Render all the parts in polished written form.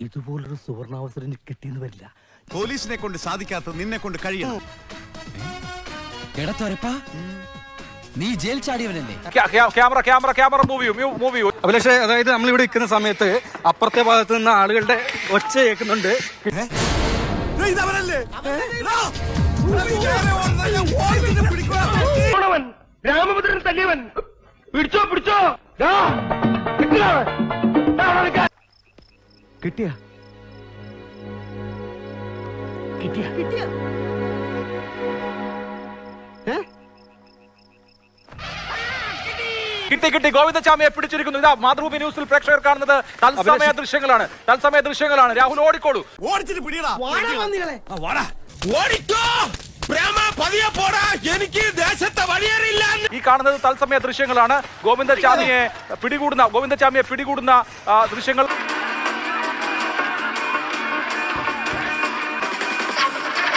ഇതുപോലൊരു സുവർണാവസരം കിട്ടിയെന്ന് വരില്ല. പോലീസിനെ കൊണ്ട് സാധിക്കാത്തത് നിന്നെ കൊണ്ട് കഴിയണം. നീ ജയിൽ ചാടിയവനല്ലേ? Camera move. അഭിലാഷേ, അതായത് നമ്മളിവിടെ നിൽക്കുന്ന സമയത്ത് അപ്പുറത്തെ ഭാഗത്ത് നിന്ന് ആളുകളുടെ ഒച്ച കേൾക്കുന്നുണ്ട്. രാമഭദ്രൻ തല്ലിയവൻ പിടിച്ചോ കിട്ടിയ കിട്ടി. ഗോവിന്ദചാമിയെ പിടിച്ചിരിക്കുന്നു. ഇതാ മാതൃഭൂമി ന്യൂസിൽ പ്രേക്ഷകർ കാണുന്നത് തത്സമയ ദൃശ്യങ്ങളാണ്. രാഹുൽ ഓടിക്കോളൂ. ഓടിച്ചിട്ട് പിടിയടാ. ഈ കാണുന്നത് തത്സമയ ദൃശ്യങ്ങളാണ്. ഗോവിന്ദചാമിയെ പിടികൂടുന്ന ദൃശ്യങ്ങൾ.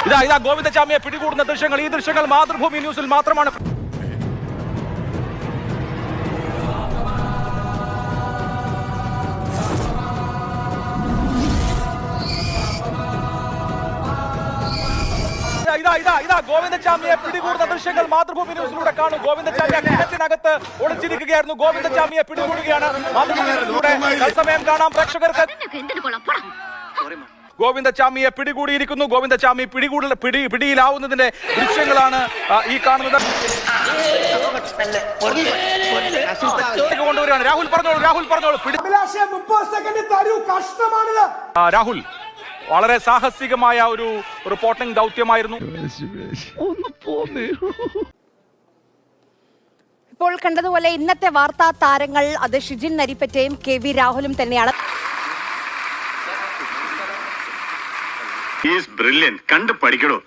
ഇതാ ഗോവിന്ദചാമിയെ പിടികൂടുന്ന ദൃശ്യങ്ങൾ. ഈ ദൃശ്യങ്ങൾ മാതൃഭൂമി ന്യൂസിൽ മാത്രമാണ്. ഇതാ ഗോവിന്ദചാമിയെ പിടികൂടുന്ന ദൃശ്യങ്ങൾ മാതൃഭൂമി ന്യൂസിലൂടെ കാണും. ഗോവിന്ദചാമി കിണറ്റിനകത്ത് ഒളിച്ചിരിക്കുകയായിരുന്നു. ഗോവിന്ദചാമിയെ പിടികൂടുകയാണ് മാതൃഭൂമി ന്യൂസിലൂടെ. തത്സമയം കാണാം പ്രേക്ഷകർക്ക്. ഗോവിന്ദചാമിയെ പിടികൂടിയിരിക്കുന്നു. ഗോവിന്ദചാമി പിടിയിലാവുന്നതിന്റെ ദൃശ്യങ്ങളാണ് ഈ കാണുന്നത്. കൊണ്ടുവരികയാണ്. രാഹുൽ പറഞ്ഞോളൂ. രാഹുൽ, വളരെ സാഹസികമായ ഒരു റിപ്പോർട്ടിംഗ് ദൗത്യമായിരുന്നു. ഇപ്പോൾ കണ്ടതുപോലെ ഇന്നത്തെ വാർത്താ താരങ്ങൾ അത് ഷിജിൻ നരിപ്പറ്റയും KV രാഹുലും തന്നെയാണ്. കണ്ടു പഠിക്കണോ?